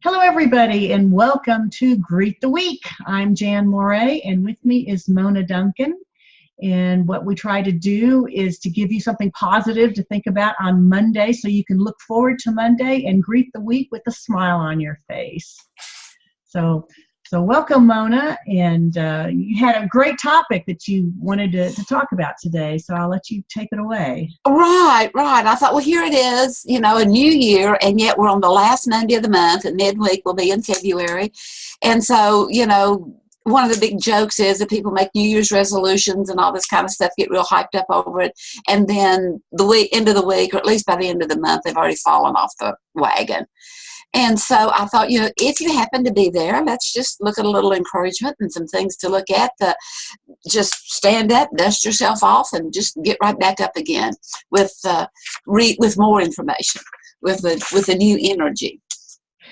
Hello, everybody, and welcome to Greet the Week. I'm Jan Moray, and with me is Mona Duncan. And what we try to do is to give you something positive to think about on Monday so you can look forward to Monday and greet the week with a smile on your face. So welcome, Mona. And you had a great topic that you wanted to talk about today, so I'll let you take it away. Right. I thought, well, here it is, a new year, and yet we're on the last Monday of the month, and midweek will be in February. And so, one of the big jokes is that people make New Year's resolutions and all this kind of stuff, get real hyped up over it. And then end of the week, or at least by the end of the month, they've already fallen off the wagon. And so I thought, if you happen to be there, let's just look at a little encouragement and some things to look at. Just stand up, dust yourself off, and just get right back up again with more information, with a new energy.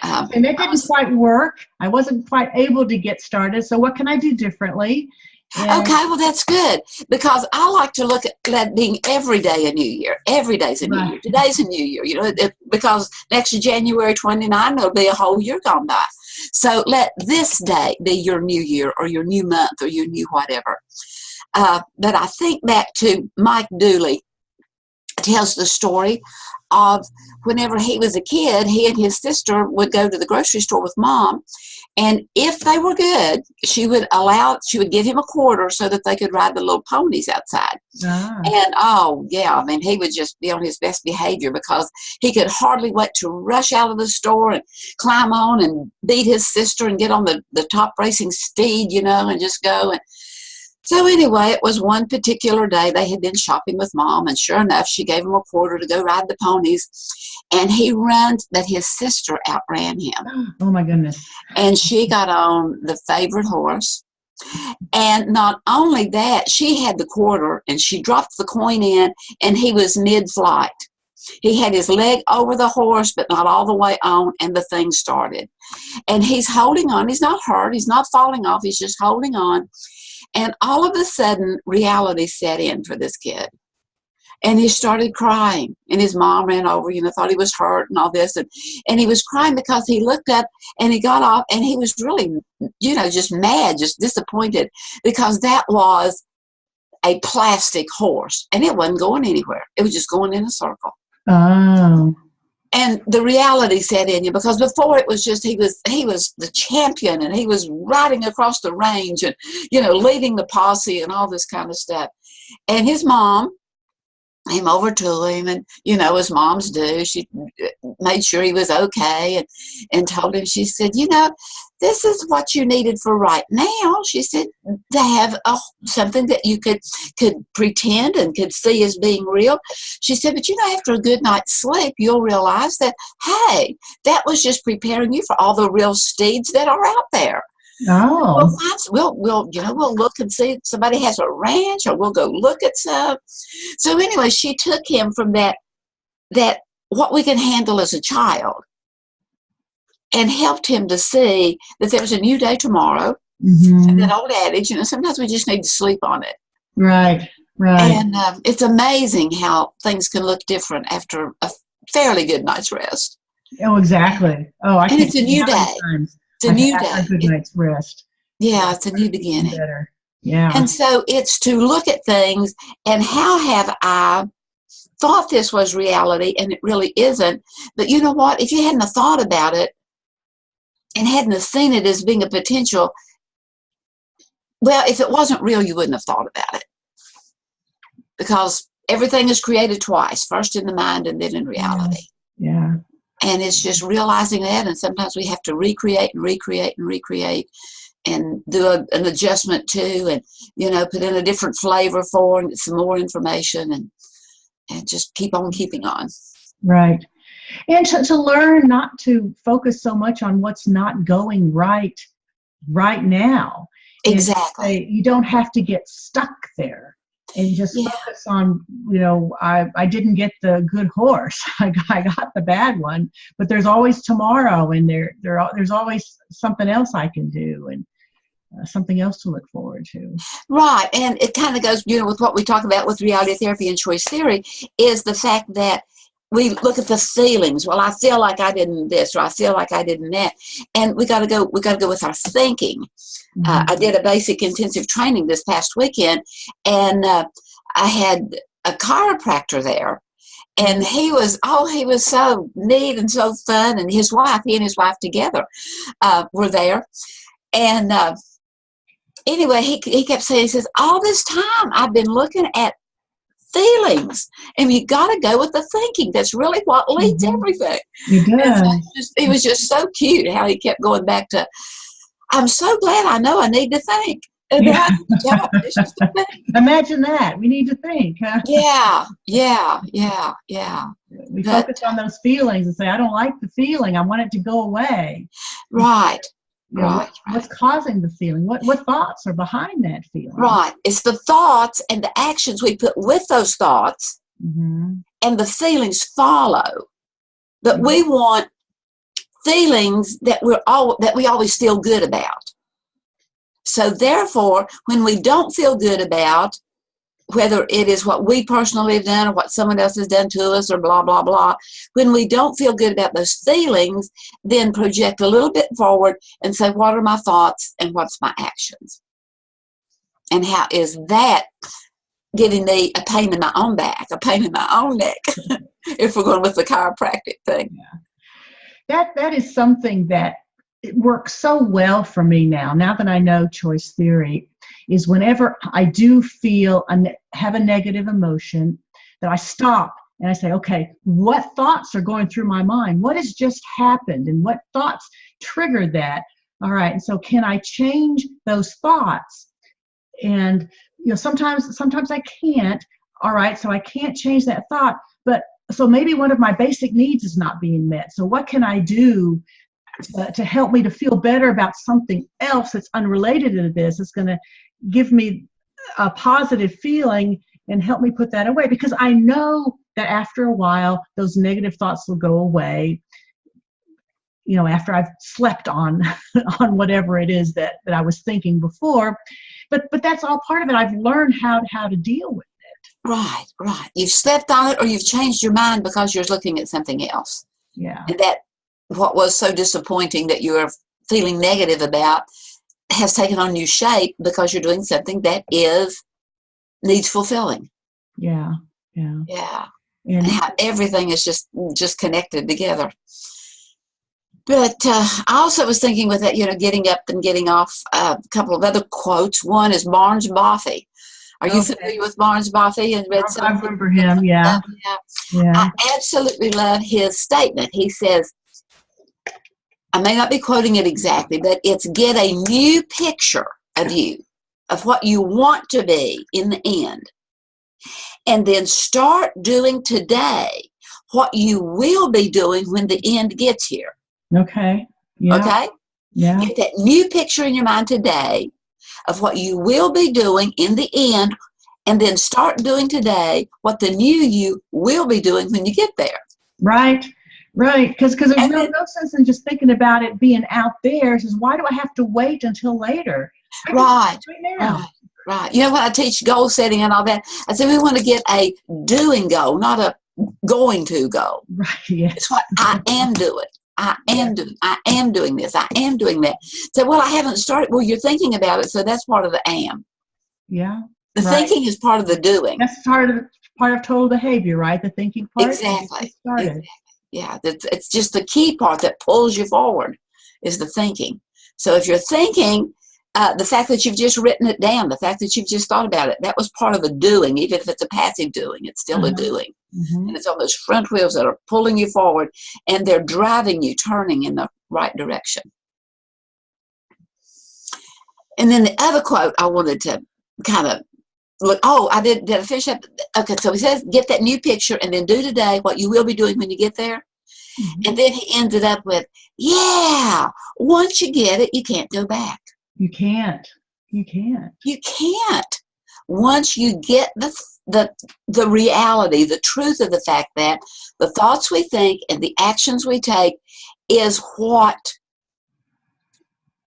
And it didn't quite work. I wasn't quite able to get started. So what can I do differently? Okay, well, that's good, because I like to look at being every day a new year. Every day's a new year. Today's a new year, because next January 29, it'll be a whole year gone by. So let this day be your new year or your new month or your new whatever. But I think back to Mike Dooley tells the story of whenever he was a kid, he and his sister would go to the grocery store with Mom, and if they were good, she would give him a quarter so that they could ride the little ponies outside. And he would just be on his best behavior, because he could hardly wait to rush out of the store and climb on and beat his sister and get on the top racing steed, and just go. And so anyway, it was one particular day they had been shopping with Mom, and sure enough, she gave him a quarter to go ride the ponies, and he ran, but his sister outran him. Oh my goodness. And she got on the favorite horse. And not only that, she had the quarter, and she dropped the coin in, and he was mid-flight. He had his leg over the horse, but not all the way on, and the thing started. And he's holding on. He's not hurt. He's not falling off. He's just holding on. And all of a sudden, reality set in for this kid. And he started crying. And his mom ran over, thought he was hurt and all this. And he was crying because he looked up and he got off, and he was really, just mad, just disappointed, because that was a plastic horse. And it wasn't going anywhere. It was just going in a circle. Oh. And the reality set in you, because before it was just he was the champion, and he was riding across the range and, leading the posse and all this kind of stuff. And his mom came over to him, and, as moms do, she made sure he was okay, and told him, she said, this is what you needed for right now. She said, to have something that you could pretend and could see as being real. She said, but after a good night's sleep, you'll realize that, hey, that was just preparing you for all the real steeds that are out there. Oh. We'll look and see if somebody has a ranch, or we'll go look at some. So anyway, she took him from that what we can handle as a child, and helped him to see that there was a new day tomorrow. Mm-hmm. And that old adage, sometimes we just need to sleep on it. Right. And it's amazing how things can look different after a fairly good night's rest. Oh, exactly. Oh, and it's a new day. It's a new day. A good night's rest. Yeah, it's a new beginning. Better. Yeah. And so it's to look at things, and how have I thought this was reality, and it really isn't. But you know what? If you hadn't have thought about it and hadn't have seen it as being a potential, well, if it wasn't real, you wouldn't have thought about it. Because everything is created twice, first in the mind and then in reality. Yeah. And it's just realizing that, and sometimes we have to recreate and do an adjustment too, and, put in a different flavor for, and some more information, and just keep on keeping on. Right. And to learn not to focus so much on what's not going right now. Exactly. You don't have to get stuck there, and just focus on, I didn't get the good horse. I got the bad one, but there's always tomorrow, and there's always something else I can do, and something else to look forward to. Right. And it kind of goes, with what we talk about with reality therapy and choice theory, is the fact that we look at the feelings. Well, I feel like I didn't this, or I feel like I didn't that, and we got to go with our thinking. I did a basic intensive training this past weekend, and I had a chiropractor there, and he was so neat and so fun, and he and his wife together were there, and anyway, he kept saying, he says, all this time I've been looking at feelings, and you got to go with the thinking. That's really what leads everything. It was just so cute how he kept going back to, I'm so glad I know I need to think. And Imagine that. We need to think. Huh? Yeah. We focus on those feelings and say, I don't like the feeling. I want it to go away. Right. What's causing the feeling? What thoughts are behind that feeling? Right. It's the thoughts and the actions we put with those thoughts, and the feelings follow. But we want feelings that we always feel good about. So therefore, when we don't feel good about, whether it is what we personally have done or what someone else has done to us or blah, blah, blah, when we don't feel good about those feelings, then project a little bit forward and say, what are my thoughts and what's my actions? And how is that giving me a pain in my own back, a pain in my own neck, if we're going with the chiropractic thing? Yeah. That is something that it works so well for me now that I know choice theory, is whenever I do have a negative emotion, that I stop and I say, okay, what thoughts are going through my mind? What has just happened? And what thoughts triggered that? All right. And so can I change those thoughts? And, sometimes I can't. All right. So I can't change that thought, but so maybe one of my basic needs is not being met. So what can I do to help me to feel better about something else that's unrelated to this? It's going to give me a positive feeling and help me put that away, because I know that after a while those negative thoughts will go away, after I've slept on whatever it is that I was thinking before. But that's all part of it. I've learned how to deal with it. Right. You've slept on it, or you've changed your mind because you're looking at something else. Yeah. And that what was so disappointing that you're feeling negative about has taken on new shape because you're doing something that needs fulfilling. Yeah. And how everything is just connected together. But I also was thinking with that, getting up and getting off, a couple of other quotes. One is Barnes Bothy. Are you familiar with Barnes Bothy? And read I remember him. Yeah. I absolutely love his statement. He says, I may not be quoting it exactly, but it's get a new picture of you, of what you want to be in the end. And then start doing today what you will be doing when the end gets here. Okay. Yeah. Okay? Yeah. Get that new picture in your mind today of what you will be doing in the end, and then start doing today what the new you will be doing when you get there. Right. Because there's no sense in just thinking about it being out there. It says, why do I have to wait until later? Right now. Right. When I teach goal setting and all that, I say we want to get a doing goal, not a going to goal. Right. Yeah. It's what I am doing. I am doing this. I am doing that. So, I haven't started. Well, you're thinking about it, so that's part of the am. Yeah. The thinking is part of the doing. That's part of total behavior, right? The thinking part. Exactly. Yeah, it's just the key part that pulls you forward is the thinking. So if you're thinking, the fact that you've just written it down, the fact that you've just thought about it, that was part of the doing. Even if it's a passive doing, it's still a doing. And it's on those front wheels that are pulling you forward, and they're driving you, turning in the right direction. And then the other quote I wanted to kind of look, did I finish up? Okay, so he says, get that new picture and then do today what you will be doing when you get there. And then he ends it up with, once you get it, you can't go back. You can't. Once you get the reality, the truth of the fact that the thoughts we think and the actions we take is what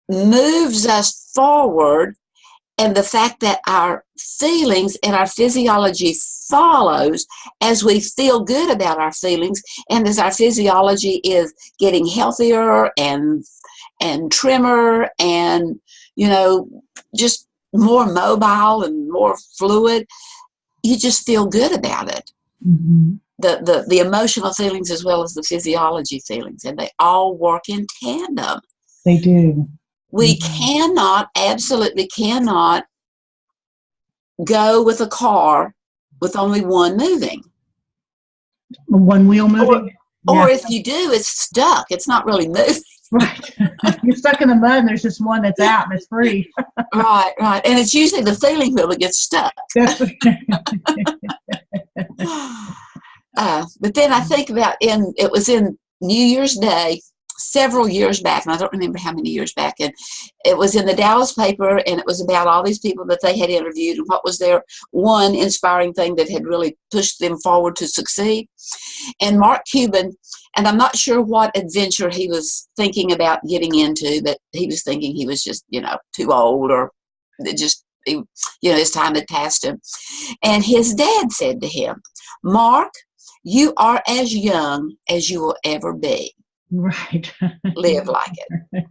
moves us forward and the fact that our feelings and our physiology follows as we feel good about our feelings, and as our physiology is getting healthier and trimmer and, just more mobile and more fluid, you just feel good about it. Mm-hmm. The emotional feelings as well as the physiology feelings, and they all work in tandem. They do. We absolutely cannot go with a car with only one moving. One wheel moving? Or if you do, it's stuck. It's not really moving. Right. You're stuck in the mud and there's just one that's out and it's free. Right. And it's usually the feeling wheel that gets stuck. But then I think about it was in New Year's Day several years back, and I don't remember how many years back, and it was in the Dallas paper, and it was about all these people that they had interviewed and what was their one inspiring thing that had really pushed them forward to succeed. And Mark Cuban, and I'm not sure what adventure he was thinking about getting into, but he was thinking he was just, too old, or just, his time had passed him. And his dad said to him, "Mark, you are as young as you will ever be. Right. Live like it."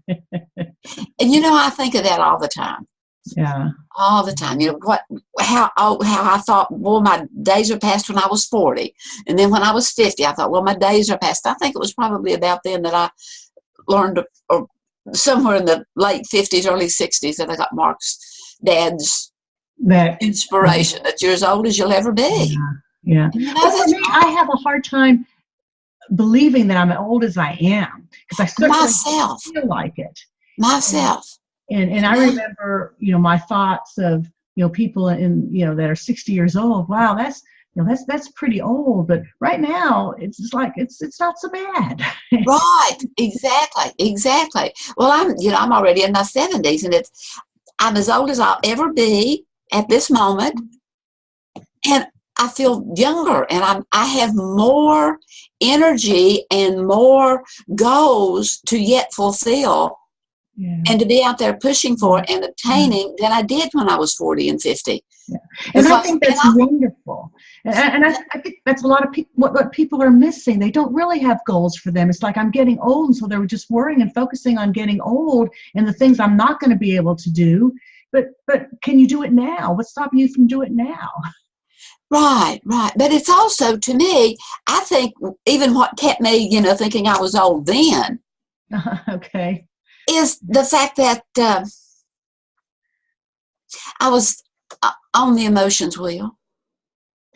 And I think of that all the time. Yeah. All the time. How I thought, well, my days are past when I was 40. And then when I was 50, I thought, well, my days are past. I think it was probably about then that I learned, or somewhere in the late 50s, early 60s, that I got Mark's dad's inspiration, that you're as old as you'll ever be. Yeah. But for me, I have a hard time believing that I'm as old as I am, because I certainly feel like it. Myself. And I remember, my thoughts of, people in, that are 60 years old. Wow, that's pretty old. But right now, it's just like, it's not so bad. Right. Exactly. Well, I'm already in my 70s, and I'm as old as I'll ever be at this moment. And I feel younger, and I have more energy and more goals to yet fulfill. Yeah. And to be out there pushing for and obtaining than I did when I was 40 and 50. Yeah. And I think that's wonderful. And I think that's a lot of people, what people are missing. They don't really have goals for them. It's like, I'm getting old, and so they're just worrying and focusing on getting old and the things I'm not going to be able to do. But can you do it now? What's stopping you from doing it now? Right. But it's also, to me, I think even what kept me, thinking I was old then. Okay. Is the fact that I was on the emotions wheel.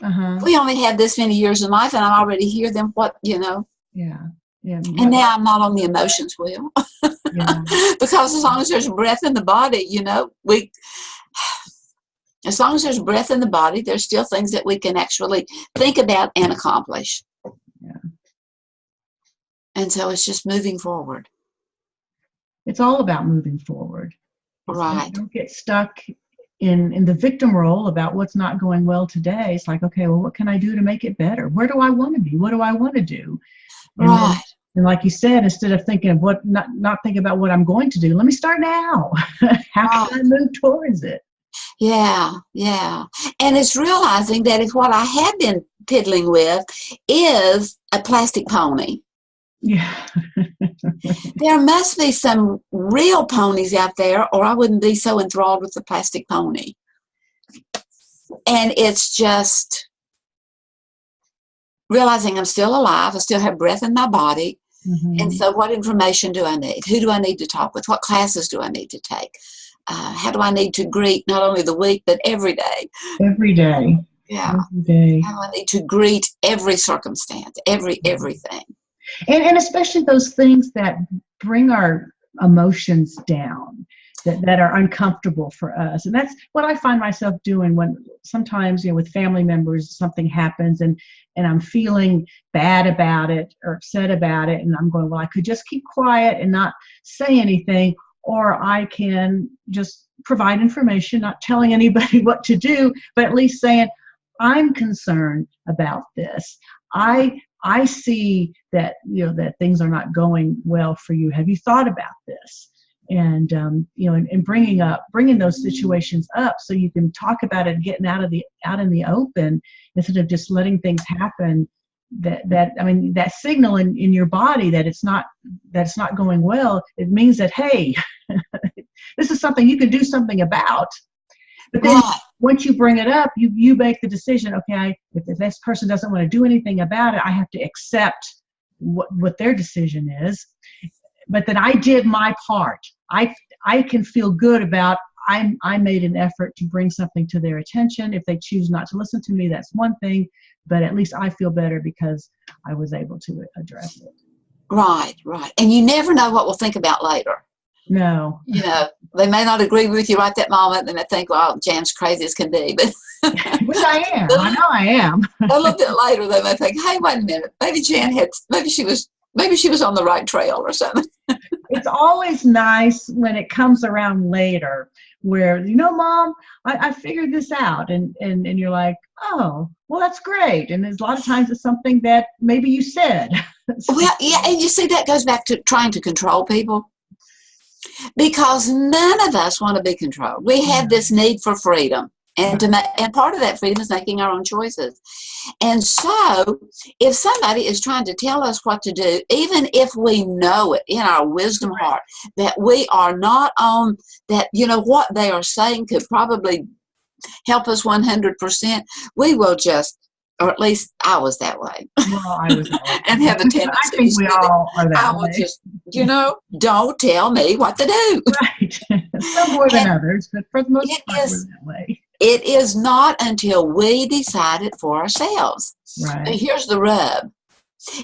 Uh-huh. We only have this many years in life, and I already hear them. Yeah. And now I'm not on the emotions wheel. Yeah. Because as long as there's breath in the body, as long as there's breath in the body, there's still things that we can actually think about and accomplish. Yeah. And so it's just moving forward. It's all about moving forward. Right. Don't get stuck in the victim role about what's not going well today. It's like, okay, well, what can I do to make it better? Where do I want to be? What do I want to do? And and like you said, instead of thinking of not thinking about what I'm going to do, let me start now. How can I move towards it? Yeah. And it's realizing that if what I have been piddling with is a plastic pony. Yeah. There must be some real ponies out there, or I wouldn't be so enthralled with the plastic pony. And it's just realizing I'm still alive. I still have breath in my body. Mm-hmm. And so what information do I need? Who do I need to talk with? What classes do I need to take? How do I need to greet not only the week, but every day? Every day. Yeah. Every day. How do I need to greet every circumstance, everything? And especially those things that bring our emotions down, that are uncomfortable for us. And that's what I find myself doing when sometimes, with family members, something happens and I'm feeling bad about it or upset about it. And I'm going, well, I could just keep quiet and not say anything, or I can just provide information, not telling anybody what to do, but at least saying, I'm concerned about this. I see that, that things are not going well for you. Have you thought about this? and bringing those situations up so you can talk about it, getting out in the open instead of just letting things happen. That signal in your body that it's not going well, it means that, hey, this is something you can do something about. But then once you bring it up, you make the decision, okay, if this person doesn't want to do anything about it, I have to accept what their decision is. But then I did my part. I can feel good about I made an effort to bring something to their attention. If they choose not to listen to me, that's one thing. But at least I feel better because I was able to address it. Right. And you never know what we'll think about later. No. They may not agree with you right that moment, and they think, well, Jan's crazy as can be. But which I am. I know I am. A little bit later, they may think, hey, wait a minute. Maybe Jan maybe she was on the right trail or something. It's always nice when it comes around later where, Mom, I figured this out. And you're like, oh, well, that's great. And there's a lot of times it's something that maybe you said. Well, yeah. And you see, that goes back to trying to control people. Because none of us want to be controlled. We have this need for freedom. And part of that freedom is making our own choices. And so if somebody is trying to tell us what to do, even if we know it in our wisdom heart, that we are not on that, what they are saying could probably help us 100%, we will just, or at least I was that way. Well, I was that way. And have a tendency. I think we all are that way. I will just, don't tell me what to do. Right. Some more than others, but for the most part, we're that way. It is not until we decide it for ourselves. Right. And here's the rub,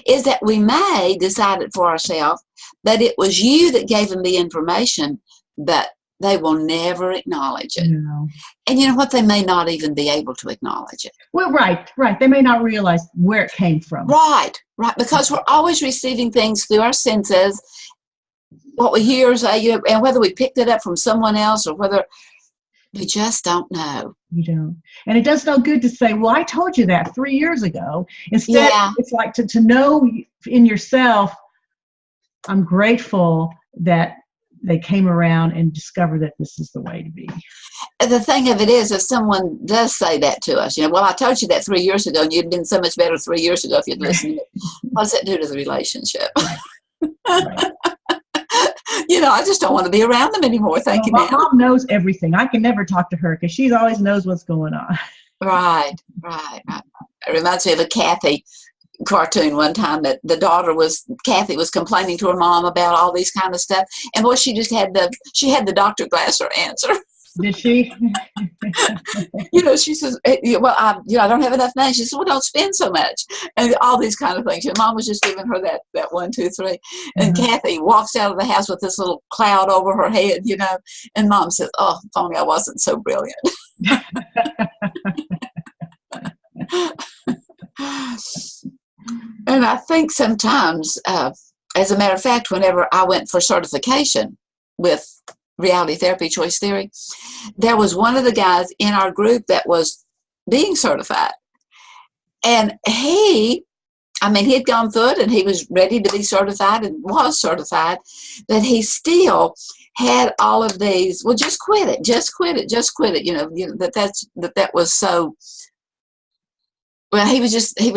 is that we may decide it for ourselves, but it was you that gave them the information, but they will never acknowledge it. No. And you know what? They may not even be able to acknowledge it. Well, right. They may not realize where it came from. Right. Because we're always receiving things through our senses, what we hear, say, and whether we picked it up from someone else or whether we just don't know. You don't. And it does no good to say, well, I told you that 3 years ago. Instead, it's like to know in yourself, I'm grateful that they came around and discovered that this is the way to be. The thing of it is, if someone does say that to us, well, I told you that 3 years ago, and you'd been so much better 3 years ago if you'd listened. What does that do to the relationship? Right. I just don't want to be around them anymore. Thank you, ma'am. Mom knows everything. I can never talk to her because she always knows what's going on. Right. It reminds me of a Kathy cartoon one time that Kathy was complaining to her mom about all these kind of stuff. And boy, she had the Dr. Glasser answer. Did she? She says, well, I don't have enough money. She says, well, don't spend so much. And all these kind of things. Your mom was just giving her that 1, 2, 3. And Kathy walks out of the house with this little cloud over her head, and Mom says, oh, if only I wasn't so brilliant. And I think sometimes, as a matter of fact, whenever I went for certification with reality therapy, choice theory, there was one of the guys in our group that was being certified. And he had gone through it and he was ready to be certified and was certified, but he still had all of these, well, just quit it. That was so, well, he was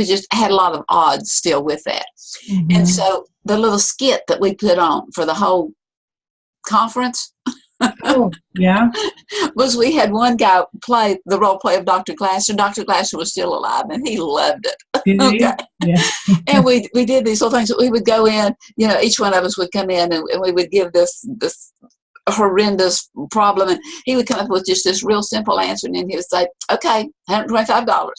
just had a lot of odds still with that. Mm-hmm. And so the little skit that we put on for the whole conference, was we had one guy play the role play of Dr. Glasser. Dr. Glasser was still alive and he loved it. Okay. Yeah. And we did these little things that we would go in, each one of us would come in and we would give this horrendous problem, and he would come up with just this real simple answer, and then he would say, okay, $125.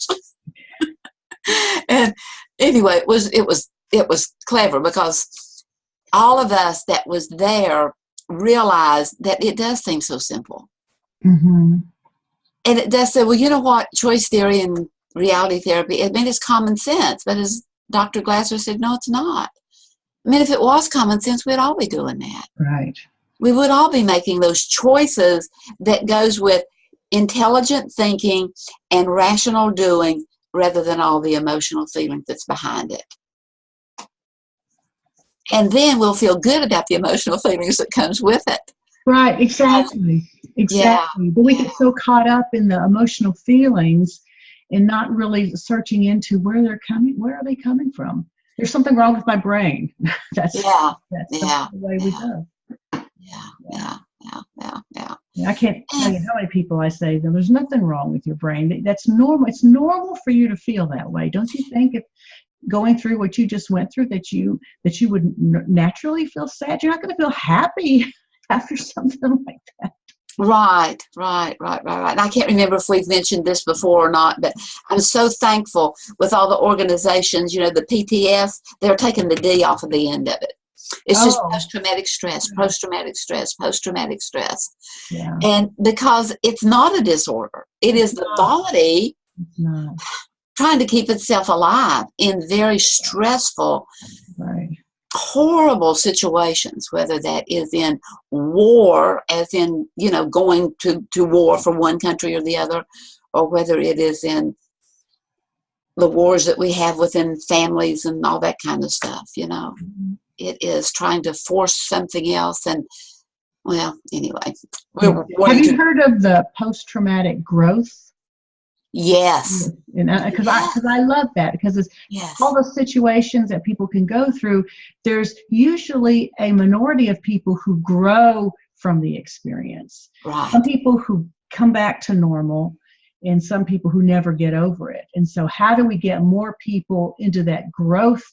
And anyway, it was clever because all of us that was there realized that it does seem so simple. Mm-hmm. And it does say, well, you know what, choice theory and reality therapy, it's common sense. But as Dr. Glasser said, no, it's not. If it was common sense, we'd all be doing that. Right. We would all be making those choices that goes with intelligent thinking and rational doing rather than all the emotional feeling that's behind it. And then we'll feel good about the emotional feelings that comes with it. Right, exactly. Yeah, Exactly. But we yeah, get so caught up in the emotional feelings and not really searching into where are they coming from? There's something wrong with my brain. that's yeah, that's the yeah, way we yeah, go. yeah, Yeah. yeah, yeah, yeah, yeah. Yeah, I can't tell And you how many people I say, there's nothing wrong with your brain. That's normal. It's normal for you to feel that way. Don't you think if going through what you just went through that you would naturally feel sad? You're not going to feel happy after something like that. right, right, right, right, right. And I can't remember if we've mentioned this before or not, but I'm so thankful with all the organizations, the PTS, they're taking the D off of the end of it. It's just Oh, post-traumatic stress, post-traumatic stress, post-traumatic stress. yeah. And because it's not a disorder, it It's is the not. body It's not. trying to keep itself alive in very stressful, Right. horrible situations, whether that is in war, as in, going to war for one country or the other, or whether it is in the wars that we have within families and all that kind of stuff. Mhm. It is trying to force something else. And, well, anyway, Yeah. we're Have wanting you to, heard of the post-traumatic growth? yes, Yes. And because I love that, because it's all yes, the situations that people can go through. There's usually a minority of people who grow from the experience. Some right, people who come back to normal, and some people who never get over it. And so, how do we get more people into that growth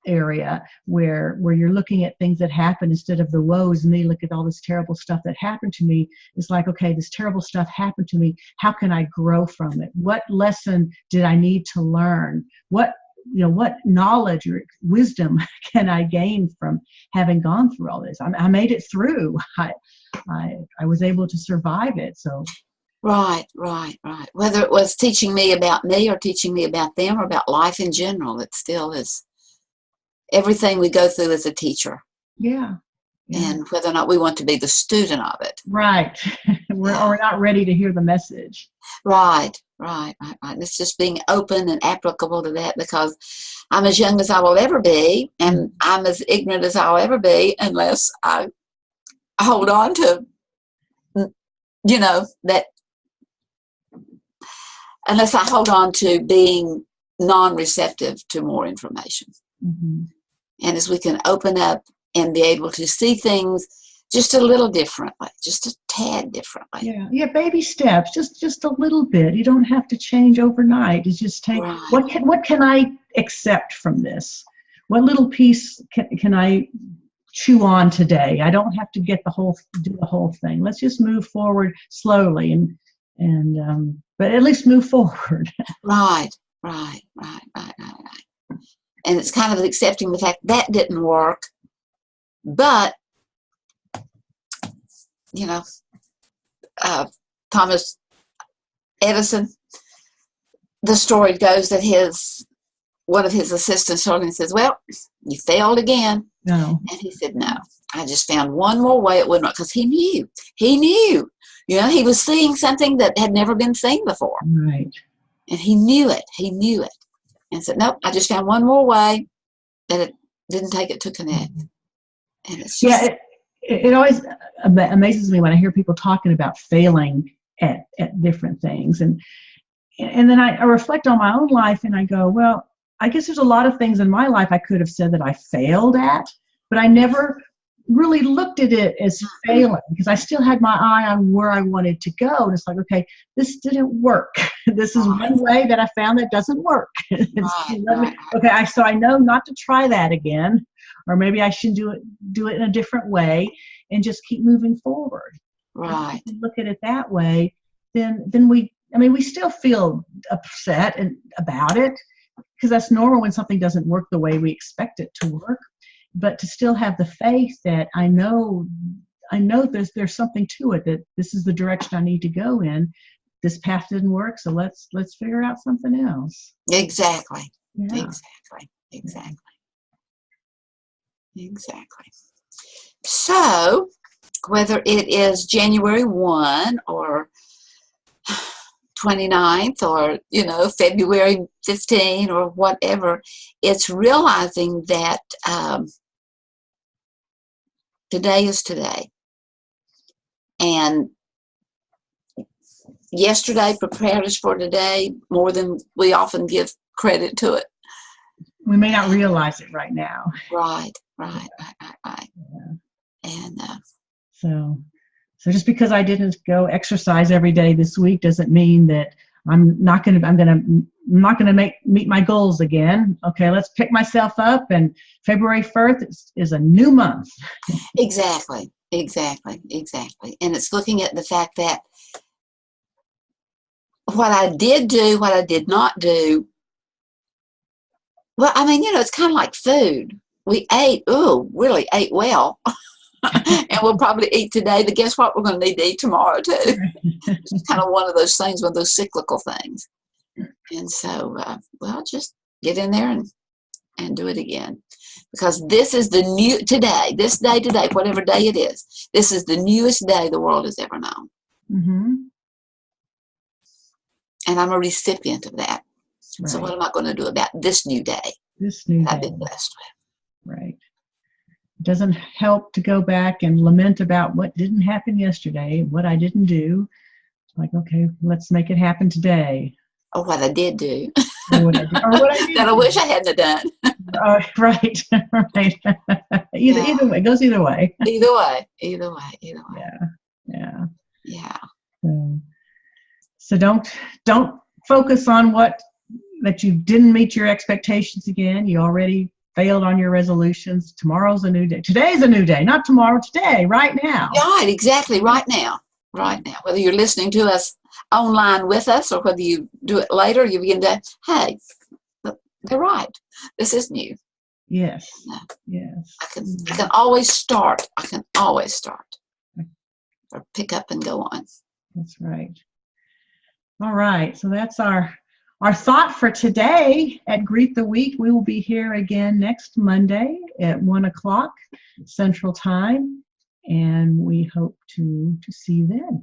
area where you're looking at things that happen instead of the woes, and me look at all this terrible stuff that happened to me? It's like, okay, this terrible stuff happened to me, how can I grow from it? What lesson did I need to learn? What knowledge or wisdom can I gain from having gone through all this? I made it through. I was able to survive it. So right, right, right. Whether it was teaching me about me or teaching me about them or about life in general, it still is. Everything we go through is a teacher, yeah, yeah. and whether or not we want to be the student of it. Right. We're Yeah, not ready to hear the message. right, right, right, right. And it's just being open and applicable to that, because I'm as young as I will ever be, and I'm as ignorant as I'll ever be, unless I hold on to, that, unless I hold on to being non-receptive to more information. Mhm. And as we can open up and be able to see things just a little differently, just a tad differently. Yeah, yeah, baby steps, just a little bit. You don't have to change overnight. It's just take Right, what can I accept from this? What little piece can I chew on today? I don't have to do the whole thing. Let's just move forward slowly and but at least move forward. right, right, right, right, right, right. And it's kind of accepting the fact that didn't work, but, you know, uh, Thomas Edison, the story goes that one of his assistants told him, says, well, you failed again. No. And he said, no, I just found one more way it wouldn't work, because he knew, he was seeing something that had never been seen before. Right. And he knew it, and said, nope, I just found one more way, that it didn't take it to connect. And it's just, Yeah, it always amazes me when I hear people talking about failing at different things, and then I reflect on my own life and I go, well, I guess there's a lot of things in my life I could have said that I failed at, but I never really looked at it as failing, because I still had my eye on where I wanted to go. And it's like, okay, this didn't work. This is one way that I found that doesn't work. right. Okay, so I know not to try that again, or maybe I should do it in a different way and just keep moving forward. Right. If we look at it that way, then we still feel upset about it, because that's normal when something doesn't work the way we expect it to work. But to still have the faith that I know there's something to it, that this is the direction I need to go in. This path didn't work, so let's figure out something else. Exactly. Yeah. Exactly. So, whether it is January 1 or 29th or, February 15 or whatever, it's realizing that today is today. And yesterday prepared us for today more than we often give credit to it. We may not realize it right now. Right. Yeah. And So just because I didn't go exercise every day this week doesn't mean that I'm not going to meet my goals again. Okay, let's pick myself up, and February 1st is a new month. Exactly. And it's looking at the fact that what I did do, what I did not do. Well, I mean, it's kind of like food. We really ate well. And we'll probably eat today, but guess what? We're going to need to eat tomorrow too. It's kind of one of those things, one of those cyclical things. And so, just get in there and do it again. Because this is the new today, this day today, whatever day it is, this is the newest day the world has ever known. Mm-hmm. And I'm a recipient of that. Right. So what am I going to do about this new day that I've been blessed with? Right. It doesn't help to go back and lament about what didn't happen yesterday, what I didn't do. It's like, okay, let's make it happen today. Or what I did do. Or what I did that I wish I hadn't done. Right. Either way, it goes either way. Either way. Yeah. So don't focus on that you didn't meet your expectations again. You already failed on your resolutions. Tomorrow's a new day. Today's a new day, not tomorrow, today, right now. Right, exactly, right now. Whether you're listening to us online with us or whether you do it later, you begin to, hey, they're right. This is new. Yes. Yes. I can always start. Or pick up and go on. That's right. All right. So that's our thought for today at Greet the Week. We will be here again next Monday at 1:00 Central Time, and we hope to see you then.